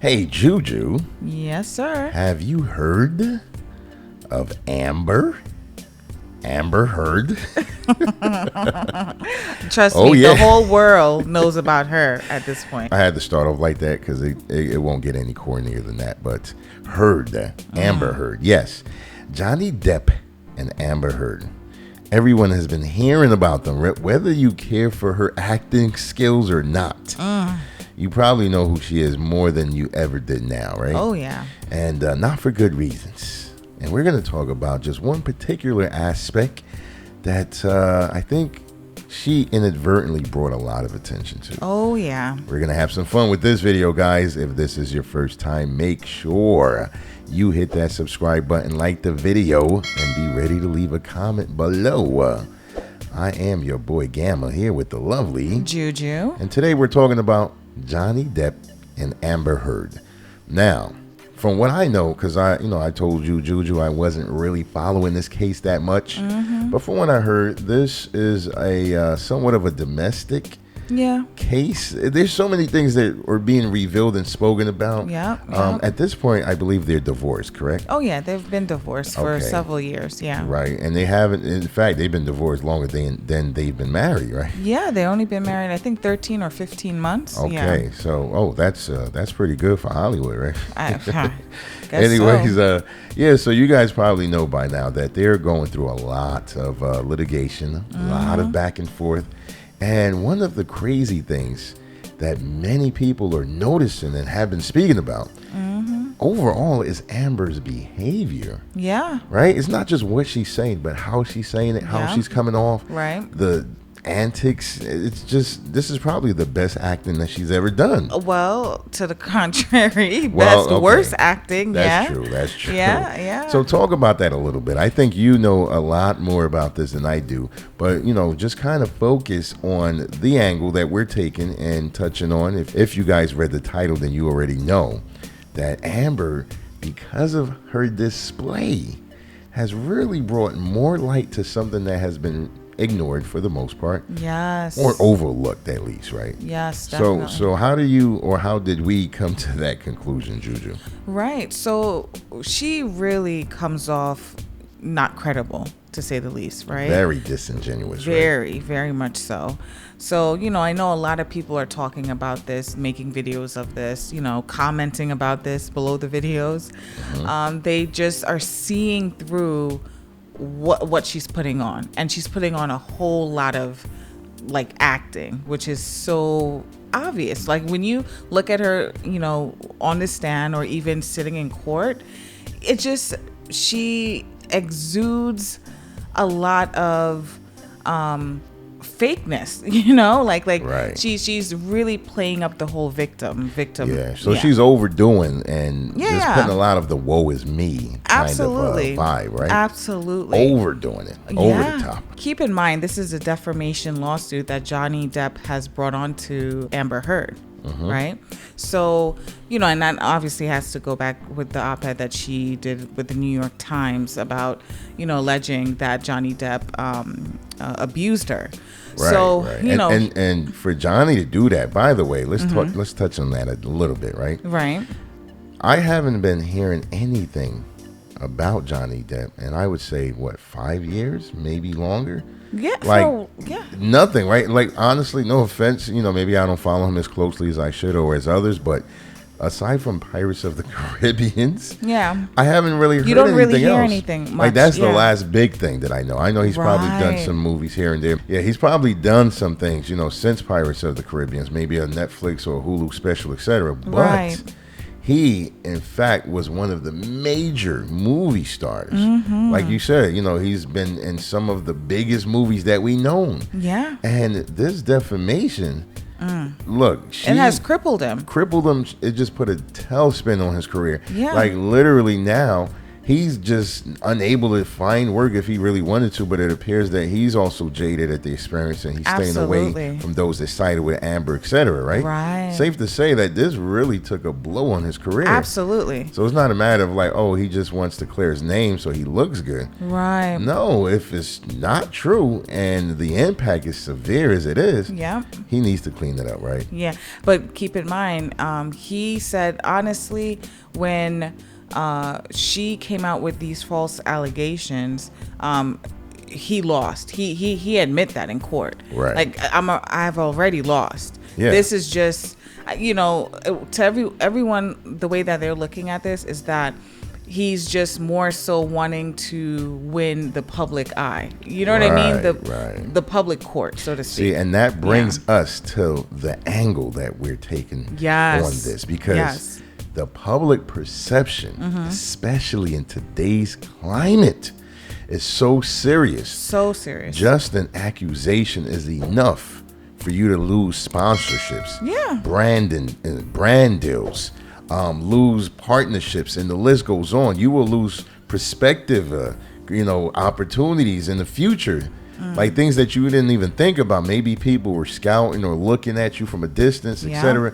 Hey, Juju. Yes, sir. Have you heard of Amber? Amber Heard? Trust me, the whole world knows about her at this point. I had to start off like that because it won't get any cornier than that. But Heard, Amber Heard. Yes. Johnny Depp and Amber Heard. Everyone has been hearing about them, whether you care for her acting skills or not. You probably know who she is more than you ever did now, right? Oh, yeah. And not for good reasons. And we're going to talk about just one particular aspect that I think she inadvertently brought a lot of attention to. Oh, yeah. We're going to have some fun with this video, guys. If this is your first time, make sure you hit that subscribe button, like the video, and be ready to leave a comment below. I am your boy Gamma here with the lovely Juju. And today we're talking about Johnny Depp and Amber Heard. Now, from what I know, because I told you, Juju, I wasn't really following this case that much. But from what I heard, this is a somewhat of a domestic case. There's so many things that are being revealed and spoken about. At this point, I believe they're divorced, correct? Oh, yeah. They've been divorced for several years. Yeah. Right. And they haven't, in fact, they've been divorced longer than they've been married, right? Yeah. They only been married, I think, 13 or 15 months. Okay. Yeah. So, that's pretty good for Hollywood, right? Anyways, so you guys probably know by now that they're going through a lot of litigation, a lot of back and forth. And one of the crazy things that many people are noticing and have been speaking about overall is Amber's behavior. Yeah. Right? It's not just what she's saying, but how she's saying it, how she's coming off. Right. The antics. It's just, this is probably the best acting that she's ever done. Well, to the contrary, worst acting. That's true. That's true. Yeah. So talk about that a little bit. I think you know a lot more about this than I do, but just kind of focus on the angle that we're taking and touching on. If you guys read the title, then you already know that Amber, because of her display, has really brought more light to something that has been ignored for the most part. Yes. Or overlooked at least, right? Yes, definitely. So how did we come to that conclusion, Juju? Right. So she really comes off not credible, to say the least, right? Very disingenuous, very, right? Very much so. So, I know a lot of people are talking about this, making videos of this, commenting about this below the videos. They just are seeing through what she's putting on, and she's putting on a whole lot of acting, which is so obvious. Like when you look at her, on the stand or even sitting in court, she exudes a lot of fakeness, right. She's really playing up the whole victim. Yeah. So she's overdoing and just putting a lot of the woe is me kind of vibe, right? Absolutely. Overdoing it. Over the top. Keep in mind, this is a defamation lawsuit that Johnny Depp has brought on to Amber Heard. Right. So, and that obviously has to go back with the op-ed that she did with the New York Times about, alleging that Johnny Depp abused her. Right, so, right. And for Johnny to do that, by the way, let's touch on that a little bit, right? Right. I haven't been hearing anything about Johnny Depp, and I would say 5 years, maybe longer. Yeah. Nothing, right? Honestly, no offense, maybe I don't follow him as closely as I should or as others, but aside from Pirates of the Caribbean, I haven't really heard anything else. You don't really hear anything much. That's the last big thing that I know. I know he's probably done some movies here and there. Yeah, he's probably done some things, since Pirates of the Caribbean, maybe a Netflix or a Hulu special, etc. But he, in fact, was one of the major movie stars. Like you said, he's been in some of the biggest movies that we know. Yeah. And this defamation, look, it has crippled him. It just put a tailspin on his career. Yeah. Literally now, he's just unable to find work if he really wanted to, but it appears that he's also jaded at the experience and he's staying away from those that sided with Amber, etc. Right? Safe to say that this really took a blow on his career. Absolutely. So it's not a matter of like, oh, he just wants to clear his name so he looks good. Right. No, if it's not true and the impact is severe as it is, he needs to clean it up, right? Yeah, but keep in mind, he said honestly when she came out with these false allegations, he lost. He admit that in court. Right. Like I've already lost. Yeah. This is just, to everyone, the way that they're looking at this is that he's just more so wanting to win the public eye. You know what I mean? The public court, so to speak. See, and that brings us to the angle that we're taking on this, because the public perception, especially in today's climate, is so serious. So serious. Just an accusation is enough for you to lose sponsorships, brand deals, lose partnerships, and the list goes on. You will lose perspective, opportunities in the future. Like things that you didn't even think about. Maybe people were scouting or looking at you from a distance, etc.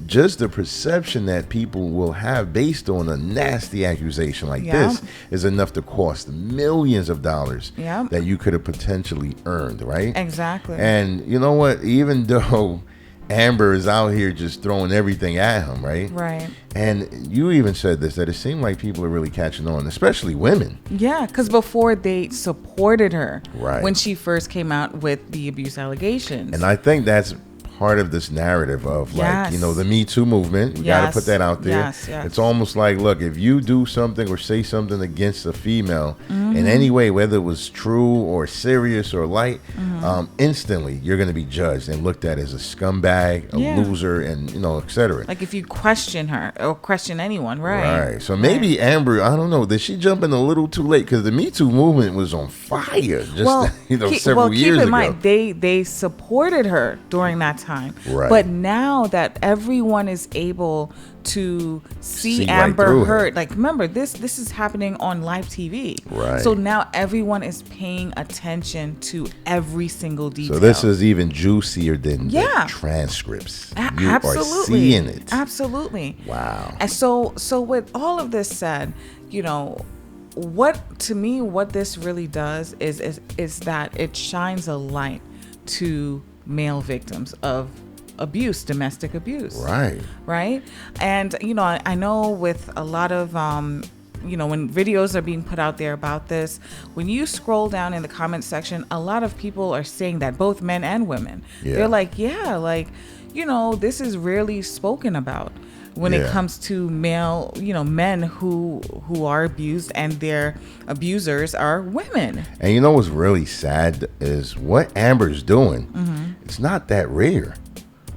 Just the perception that people will have based on a nasty accusation like this is enough to cost millions of dollars that you could have potentially earned, right? Exactly. And you know what? Even though Amber is out here just throwing everything at him, right? Right. And you even said this, that it seemed like people are really catching on, especially women. Yeah, because before they supported her when she first came out with the abuse allegations. And I think that's part of this narrative of the Me Too movement. We got to put that out there. It's almost like, look, if you do something or say something against a female in any way, whether it was true or serious or light, instantly you're going to be judged and looked at as a scumbag, a loser, and etc. Like if you question her or question anyone, right? So maybe Amber, I don't know, did she jump in a little too late? Because the Me Too movement was on fire several years ago. Keep in mind, they supported her during that time. But now that everyone is able to see Amber Heard, like remember this is happening on live TV. So now everyone is paying attention to every single detail. So this is even juicier than the transcripts. You are seeing it. Absolutely. Wow. And so with all of this said, what this really does is that it shines a light to male victims of abuse, domestic abuse. Right. And I know with a lot of when videos are being put out there about this, when you scroll down in the comment section, a lot of people are saying that, both men and women. They're like, this is rarely spoken about when it comes to male, men who are abused, and their abusers are women. And what's really sad is what Amber's doing. It's not that rare.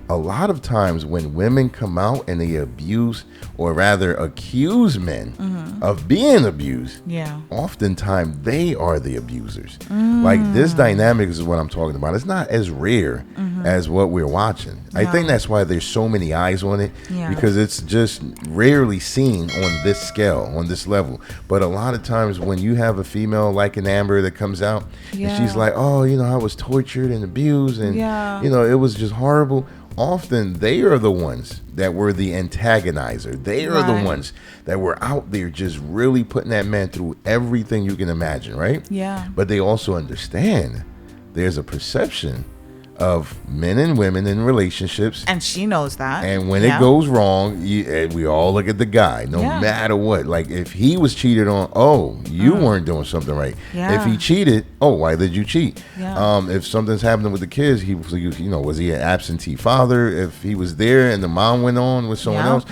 A lot of times when women come out and they abuse, or rather accuse men of being abused, oftentimes they are the abusers. Like this dynamic is what I'm talking about. It's not as rare as what we're watching. I think that's why there's so many eyes on it, because it's just rarely seen on this scale, on this level. But a lot of times when you have a female like an Amber that comes out and she's like, oh, I was tortured and abused and, it was just horrible. Often they are the ones that were the antagonizer. They are the ones that were out there just really putting that man through everything you can imagine, right? Yeah. But they also understand there's a perception of men and women in relationships. And she knows that. And when it goes wrong, we all look at the guy, no matter what. Like if he was cheated on, you weren't doing something right. If he cheated, why did you cheat? If something's happening with the kids, was he an absentee father? If he was there and the mom went on with someone else,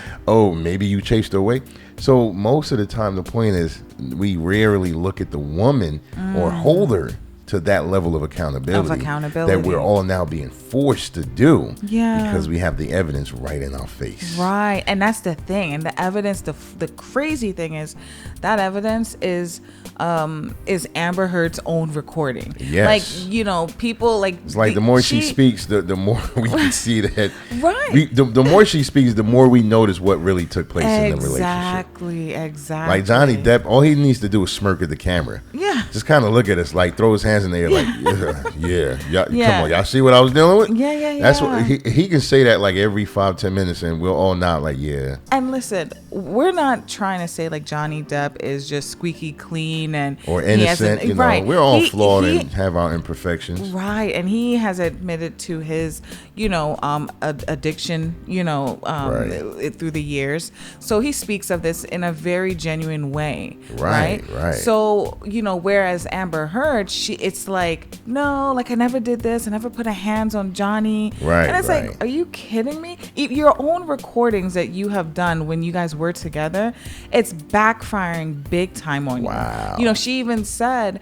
maybe you chased her away. So most of the time, the point is we rarely look at the woman or hold her to that level of accountability, that we're all now being forced to do because we have the evidence right in our face. Right. And that's the thing. And the evidence, the crazy thing is that evidence is Amber Heard's own recording. Yes. Like, you know, people like, it's like the more she speaks, the more we can see that. Right. The more she speaks, the more we notice what really took place in the relationship. Exactly. Like Johnny Depp, all he needs to do is smirk at the camera. Yeah. Just kind of look at us, like throw his hands in the air, like, come on, y'all see what I was dealing with? Yeah. That's what he can say that like every 5-10 minutes, and we'll all nod like, yeah. And listen, we're not trying to say like Johnny Depp is just squeaky clean and or innocent. You know, we're all flawed and have our imperfections. Right, and he has admitted to his, addiction, through the years. So he speaks of this in a very genuine way. Right. So, whereas Amber Heard, it's like, no, like I never did this. I never put a hands on Johnny. Right. And it's like, are you kidding me? Your own recordings that you have done when you guys were together, it's backfiring big time on you. Wow. She even said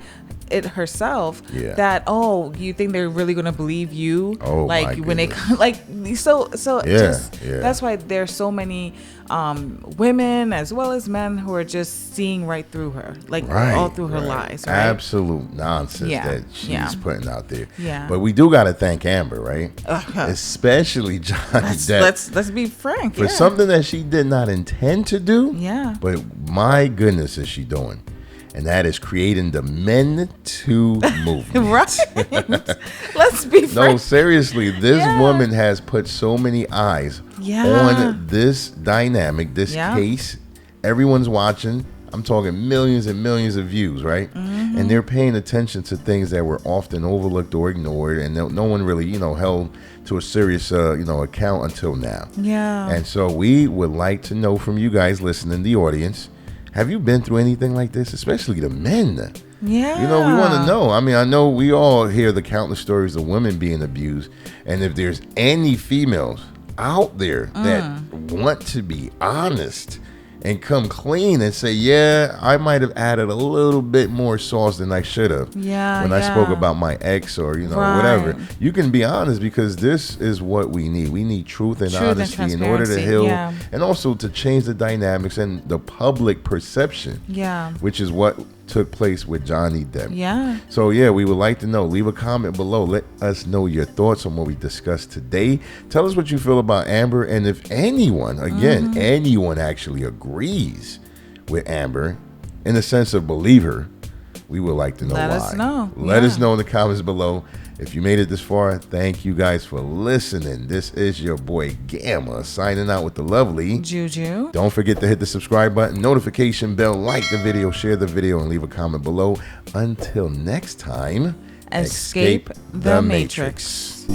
it herself that, you think they're really going to believe you? Like when they that's why there's so many women as well as men who are just seeing right through her, all through her lies. Right? Absolute nonsense that she's putting out there. Yeah. But we do got to thank Amber, right? Especially Johnny Depp. Let's be frank. For something that she did not intend to do. Yeah. But my goodness, is she doing? And that is creating the Men Too movement. Right. Let's be frank. No, seriously, this woman has put so many eyes on this dynamic, this case. Everyone's watching. I'm talking millions and millions of views, right? Mm-hmm. And they're paying attention to things that were often overlooked or ignored, and no one really, held to a serious, account until now. Yeah. And so we would like to know from you guys listening, the audience, have you been through anything like this, especially the men? Yeah. We want to know. I mean, I know we all hear the countless stories of women being abused. And if there's any females out there that want to be honest and come clean and say, yeah, I might have added a little bit more sauce than I should have when I spoke about my ex or, whatever. You can be honest, because this is what we need. We need truth and honesty in order to heal and also to change the dynamics and the public perception, which is what took place with Johnny Depp. Yeah. So we would like to know. Leave a comment below. Let us know your thoughts on what we discussed today. Tell us what you feel about Amber, and if anyone actually agrees with Amber in the sense of believe her, we would like to know why. Let us know. Let us know in the comments below. If you made it this far, thank you guys for listening. This is your boy Gamma signing out with the lovely Juju. Don't forget to hit the subscribe button, notification bell, like the video, share the video, and leave a comment below. Until next time, escape the Matrix.